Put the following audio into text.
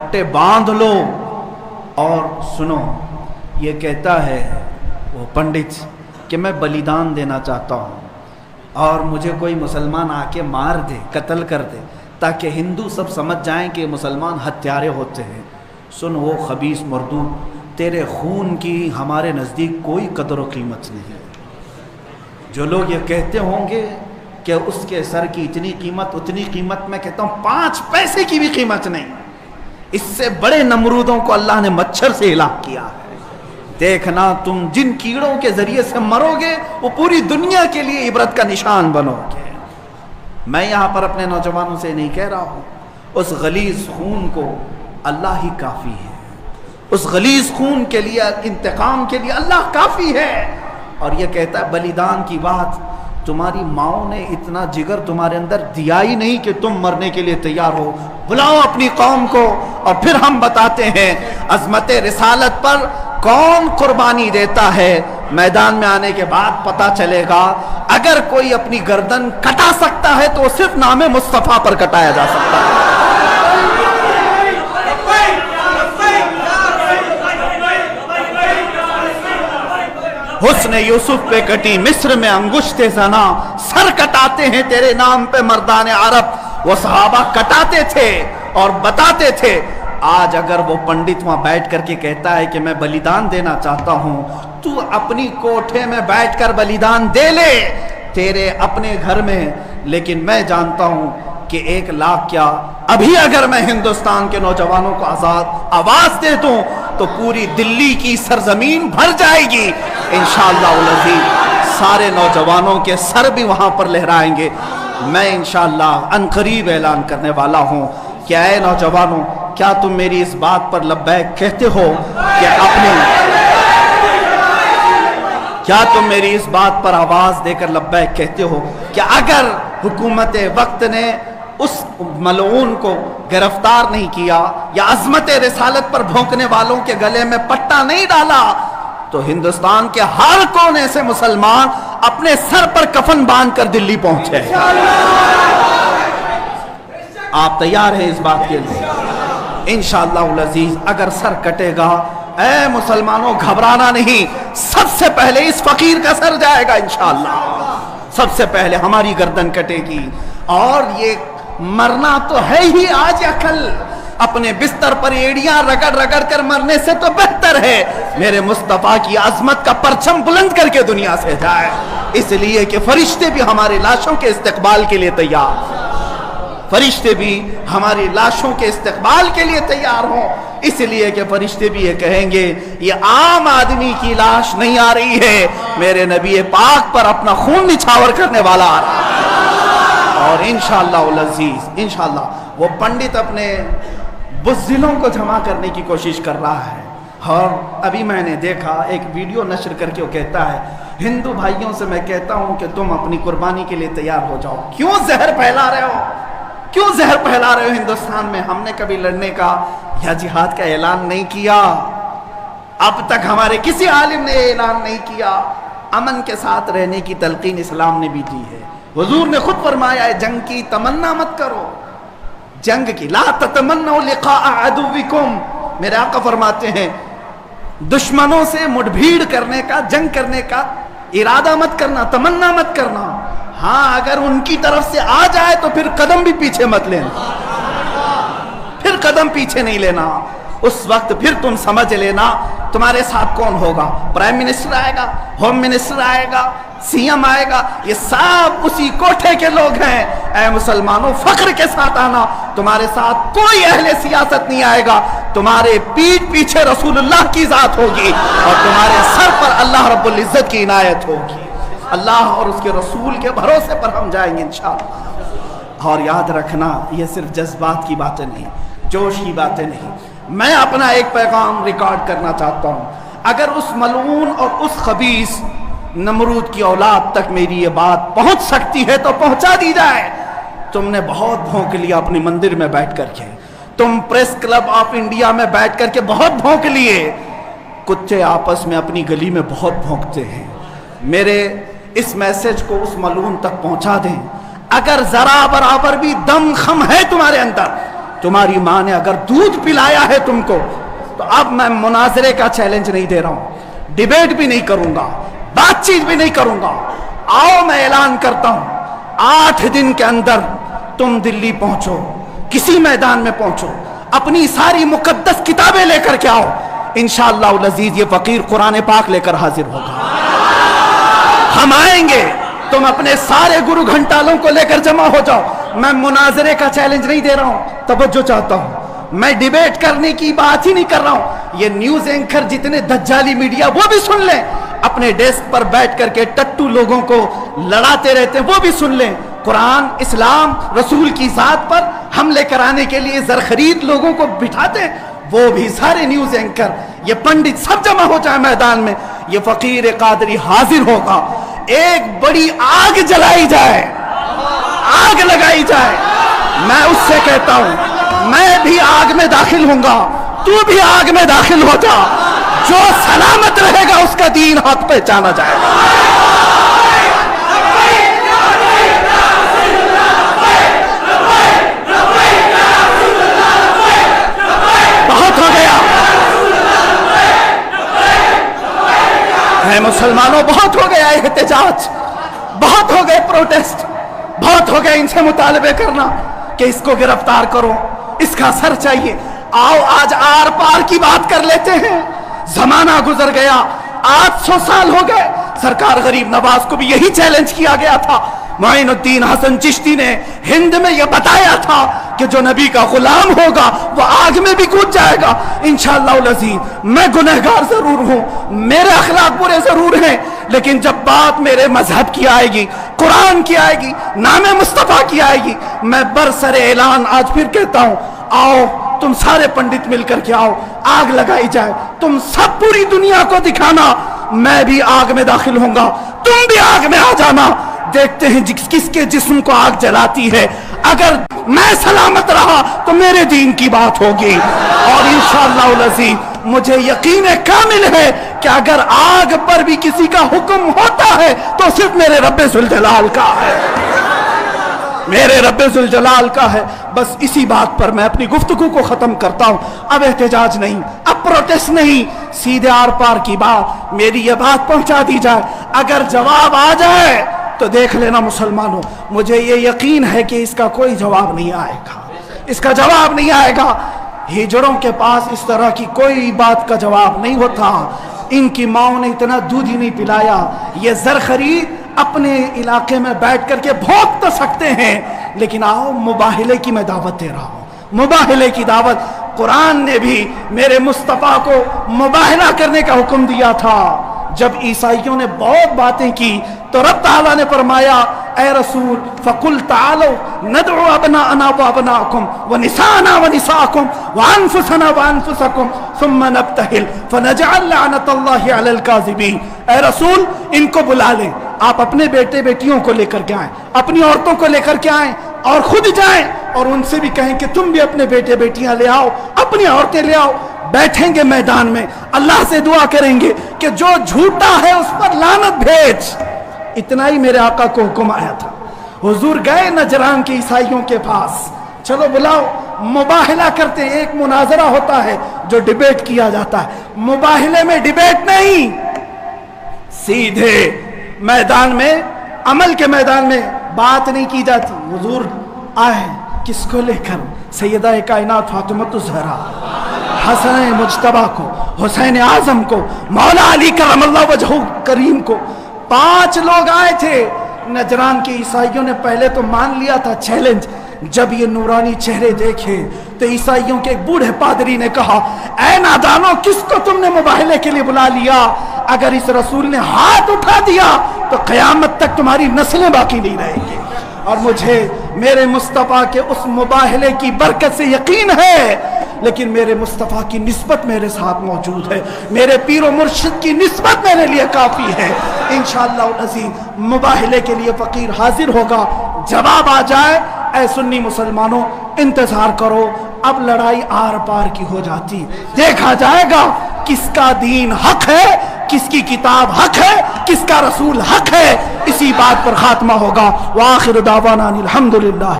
پٹے باندھ لو اور سنو. یہ کہتا ہے وہ پنڈت کہ میں بلیدان دینا چاہتا ہوں اور مجھے کوئی مسلمان آ کے مار دے، قتل کر دے، تاکہ ہندو سب سمجھ جائیں کہ مسلمان ہتھیارے ہوتے ہیں. سن وہ خبیث مردود، تیرے خون کی ہمارے نزدیک کوئی قدر و قیمت نہیں. جو لوگ یہ کہتے ہوں گے کہ اس کے سر کی اتنی قیمت اتنی قیمت، میں کہتا ہوں 5 پیسے کی بھی قیمت نہیں. اس سے بڑے نمرودوں کو اللہ نے مچھر سے ہلاک کیا ہے. دیکھنا تم جن کیڑوں کے ذریعے سے مرو گے وہ پوری دنیا کے لیے عبرت کا نشان بنو گے. میں یہاں پر اپنے نوجوانوں سے نہیں کہہ رہا ہوں، اس غلیظ خون کو اللہ ہی کافی ہے. اس غلیظ خون کے لیے، انتقام کے لیے اللہ کافی ہے. اور یہ کہتا ہے بلیدان کی بات، تمہاری ماؤں نے اتنا جگر تمہارے اندر دیا ہی نہیں کہ تم مرنے کے لیے تیار ہو. بلاؤ اپنی قوم کو اور پھر ہم بتاتے ہیں عظمت رسالت پر کون قربانی دیتا ہے. میدان میں آنے کے بعد پتہ چلے گا. اگر کوئی اپنی گردن کٹا سکتا ہے تو وہ صرف نام مصطفیٰ پر کٹایا جا سکتا ہے. حسن یوسف پہ کٹی مصر میں انگشت زنا، سر کٹاتے ہیں تیرے نام پہ مردان عرب. وہ صحابہ کٹاتے تھے اور بتاتے تھے. آج اگر وہ پنڈت وہاں بیٹھ کر کے کہتا ہے کہ میں بلیدان دینا چاہتا ہوں، تو اپنی کوٹھے میں بیٹھ کر بلیدان دے لے، تیرے اپنے گھر میں. لیکن میں جانتا ہوں کہ 1 لاکھ کیا، ابھی اگر میں ہندوستان کے نوجوانوں کو آواز دے دوں تو پوری دلی کی سرزمین بھر جائے گی. انشاءاللہ العزیز سارے نوجوانوں کے سر بھی وہاں پر لہرائیں گے. میں انشاءاللہ عنقریب اعلان کرنے والا ہوں کہ اے نوجوانوں، کیا تم میری اس بات پر لبیک کہتے ہو کہ کیا تم میری اس بات پر آواز دے کر لبیک کہتے ہو کہ اگر حکومت وقت نے اس ملعون کو گرفتار نہیں کیا یا عظمت رسالت پر بھونکنے والوں کے گلے میں پٹا نہیں ڈالا تو ہندوستان کے ہر کونے سے مسلمان اپنے سر پر کفن باندھ کر دلی پہنچے؟ آپ تیار ہیں اس بات کے لیے؟ انشاءاللہ العزیز اگر سر کٹے گا، اے مسلمانوں گھبرانا نہیں، سب سے پہلے اس فقیر کا سر جائے گا. انشاءاللہ سب سے پہلے ہماری گردن کٹے گی. اور یہ مرنا تو ہے ہی آج یا کل. اپنے بستر پر ایڑیاں رگڑ رگڑ کر مرنے سے تو بہتر ہے میرے مصطفیٰ کی عظمت کا پرچم بلند کر کے دنیا سے جائے. اس لیے کہ فرشتے بھی ہماری لاشوں کے استقبال کے لیے تیار، فرشتے بھی ہماری لاشوں کے استقبال کے لیے تیار ہوں. اس لیے کہ فرشتے بھی یہ کہیں گے یہ عام آدمی کی لاش نہیں آ رہی ہے، میرے نبی پاک پر اپنا خون نچھاور کرنے والا آ رہا ہے. اور انشاءاللہ العزیز انشاءاللہ وہ پنڈت اپنے بزدلوں کو جمع کرنے کی کوشش کر رہا ہے. اور ابھی میں نے دیکھا ایک ویڈیو نشر کر کے وہ کہتا ہے ہندو بھائیوں سے میں کہتا ہوں کہ تم اپنی قربانی کے لیے تیار ہو جاؤ. کیوں زہر پھیلا رہے ہو؟ کیوں زہر پھیلا رہے ہو ہندوستان میں؟ ہم نے کبھی لڑنے کا یا جہاد کا اعلان نہیں کیا. اب تک ہمارے کسی عالم نے اعلان نہیں کیا. امن کے ساتھ رہنے کی تلقین اسلام نے بھی دی ہے. حضور نے خود فرمایا ہے جنگ کی تمنا مت کرو، جنگ کی لا تتمنوا لقاء عدوکم. میرے آقا فرماتے ہیں دشمنوں سے مٹبھیڑ کرنے کا، جنگ کرنے کا ارادہ مت کرنا، تمنا مت کرنا. ہاں اگر ان کی طرف سے آ جائے تو پھر قدم بھی پیچھے مت لینا، پھر قدم پیچھے نہیں لینا. اس وقت پھر تم سمجھ لینا تمہارے ساتھ کون ہوگا. پرائم منسٹر آئے گا، ہوم منسٹر آئے گا، سی ایم آئے گا، یہ سب اسی کوٹھے کے لوگ ہیں. اے مسلمانوں فخر کے ساتھ آنا، تمہارے ساتھ کوئی اہل سیاست نہیں آئے گا. تمہارے پیٹھ پیچھے رسول اللہ کی ذات ہوگی اور تمہارے سر پر اللہ رب العزت کی عنایت ہوگی. اللہ اور اس کے رسول کے بھروسے پر ہم جائیں گے انشاءاللہ. اور یاد رکھنا یہ صرف جذبات کی باتیں نہیں، جوش کی باتیں نہیں. میں اپنا ایک پیغام ریکارڈ کرنا چاہتا ہوں. اگر اس ملعون اور اس خبیث نمرود کی اولاد تک میری یہ بات پہنچ سکتی ہے تو پہنچا دی جائے. تم نے بہت بھونک لیا اپنی مندر میں بیٹھ کر کے، تم پریس کلب آف انڈیا میں بیٹھ کر کے بہت بھونک لیے. کتے آپس میں اپنی گلی میں بہت بھونکتے ہیں. میرے اس میسج کو اس ملعون تک پہنچا دیں. اگر ذرا برابر بھی دم خم ہے تمہارے اندر تمہاری ماں نے اگر دودھ پلایا ہے تم کو تو اب میں مناظرے کا چیلنج نہیں دے رہا ہوں، ڈیبیٹ بھی نہیں کروں گا، بات چیت بھی نہیں کروں گا۔ آؤ میں اعلان کرتا ہوں 8 دن کے اندر تم دلی پہنچو، کسی میدان میں پہنچو، اپنی ساری مقدس کتابیں لے کر کے آؤ، انشاءاللہ العزیز یہ فقیر قرآن پاک لے کر حاضر ہوگا۔ ہم آئیں گے، تم اپنے سارے گرو گھنٹالوں کو لے کر جمع ہو جاؤ۔ میں مناظرے کا چیلنج نہیں دے رہا ہوں، توجہ چاہتا ہوں، میں ڈیبیٹ کرنے کی بات ہی نہیں کر رہا ہوں۔ یہ نیوز اینکر جتنے دجالی میڈیا وہ بھی سن لیں، اپنے ڈیسک پر بیٹھ کر کے ٹٹو لوگوں کو لڑاتے رہتے ہیں وہ بھی سن لیں۔ قرآن، اسلام، رسول کی ذات پر حملے کرانے کے لیے زرخرید لوگوں کو بٹھاتے ہیں، وہ بھی سارے نیوز اینکر، یہ پنڈت سب جمع ہو جائے میدان میں، یہ فقیر قادری حاضر ہوگا، ایک بڑی آگ جلائی جائے، آگ لگائی جائے۔ میں اس سے کہتا ہوں میں بھی آگ میں داخل ہوں گا، تو بھی آگ میں داخل ہو جا، جو سلامت رہے گا اس کا دین حق پہچانا جائے گا۔ بہت ہو گیا اے مسلمانوں، بہت ہو گیا احتجاج، بہت ہو گئے پروٹیسٹ، بہت ہو گئے ان سے مطالبے کرنا کہ اس کو گرفتار کرو، اس کا سر چاہیے۔ آؤ آج آر پار کی بات کر لیتے ہیں۔ زمانہ گزر گیا، 800 سال ہو گئے، سرکار غریب نواز کو بھی یہی چیلنج کیا گیا تھا۔ معین الدین حسن چشتی نے ہند میں یہ بتایا تھا کہ جو نبی کا غلام ہوگا وہ آگ میں بھی کود جائے گا۔ انشاءاللہ العزیز میں گنہگار ضرور ہوں، میرے اخلاق برے ضرور ہیں، لیکن جب بات میرے مذہب کی آئے گی، قرآن کی آئے گی، نام مصطفیٰ کی آئے گی، میں برسر اعلان آج پھر کہتا ہوں، آؤ تم سارے پنڈت مل کر کے آؤ، آگ لگائی جائے، تم سب پوری دنیا کو دکھانا میں بھی آگ میں داخل ہوں گا، تم بھی آگ میں آ جانا، دیکھتے ہیں کس کے جسم کو آگ جلاتی ہے۔ اگر میں سلامت رہا تو میرے دین کی بات ہوگی، اور انشاءاللہ العزیز مجھے یقین کامل ہے کہ اگر آگ پر بھی کسی کا حکم ہوتا ہے تو صرف میرے رب ذوالجلال کا ہے، میرے رب ذوالجلال کا ہے۔ بس اسی بات پر میں اپنی گفتگو کو ختم کرتا ہوں۔ اب احتجاج نہیں، اب پروٹیسٹ نہیں، سیدھے آر پار کی بات، میری یہ بات پہنچا دی جائے۔ اگر جواب آ جائے تو دیکھ لینا مسلمانوں، مجھے یہ یقین ہے کہ اس کا کوئی جواب نہیں آئے گا، اس کا جواب نہیں آئے گا۔ ہجڑوں کے پاس اس طرح کی کوئی بات کا جواب نہیں ہوتا، ان کی ماؤں نے اتنا دودھ ہی نہیں پلایا۔ یہ زرخرید اپنے علاقے میں بیٹھ کر کے بھونک تو سکتے ہیں، لیکن آؤ مباہلے کی میں دعوت دے رہا ہوں، مباہلے کی دعوت۔ قرآن نے بھی میرے مصطفیٰ کو مباہلہ کرنے کا حکم دیا تھا۔ جب عیسائیوں نے بہت باتیں کی تو رب تعالیٰ نے فرمایا اے رسول فَقُلْ تَعَالَوْا نَدْعُ أَبْنَاءَنَا وَأَبْنَاءَكُمْ وَنِسَاءَنَا وَنِسَاءَكُمْ وَأَنفُسَنَا وَأَنفُسَكُمْ ثُمَّ نَبْتَهِلْ فَنَجْعَلْ لَعْنَةَ اللَّهِ عَلَى الْكَاذِبِينَ۔ اے رسول ان کو بلا لیں، آپ اپنے بیٹے بیٹیوں کو لے کر کے آئیں، اپنی عورتوں کو لے کر کے آئیں، اور خود جائیں اور ان سے بھی کہیں کہ تم بھی اپنے بیٹے بیٹیاں لے آؤ، اپنی عورتیں لے آؤ، بیٹھیں گے میدان میں، اللہ سے دعا کریں گے کہ جو جھوٹا ہے اس پر لعنت بھیج۔ اتنا ہی میرے آقا کو حکم آیا تھا۔ حضور گئے نجران کے عیسائیوں کے پاس، چلو بلاؤ، مباہلہ کرتے ہیں، ایک مناظرہ ہوتا ہے جو ڈیبیٹ کیا جاتا ہے، مباہلے میں ڈیبیٹ نہیں، سیدھے میدان میں، عمل کے میدان میں بات نہیں کی جاتی۔ حضور آئے کس کو لے کر؟ سیدہ کائنات فاطمۃ الزہرا، حسن مجتبی کو، حسین اعظم کو، مولا علی کرم اللہ وجہہ کریم کو، 5 لوگ آئے تھے۔ نجران کے عیسائیوں نے پہلے تو مان لیا تھا چیلنج، جب یہ نورانی چہرے دیکھے تو عیسائیوں کے ایک بوڑھے پادری نے کہا اے نادانو، کس کو تم نے مباہلے کے لیے بلا لیا؟ اگر اس رسول نے ہاتھ اٹھا دیا تو قیامت تک تمہاری نسلیں باقی نہیں رہیں گی۔ اور مجھے میرے مصطفیٰ کے اس مباہلے کی برکت سے یقین ہے، لیکن میرے مصطفیٰ کی نسبت میرے ساتھ موجود ہے، میرے پیر و مرشد کی نسبت میرے لیے کافی ہے۔ انشاءاللہ العزیز مباہلے کے لیے فقیر حاضر ہوگا، جواب آ جائے اے سنی مسلمانوں انتظار کرو، اب لڑائی آر پار کی ہو جاتی، دیکھا جائے گا کس کا دین حق ہے، کس کی کتاب حق ہے، کس کا رسول حق ہے، اسی بات پر خاتمہ ہوگا۔ وآخر دعوانا الحمدللہ۔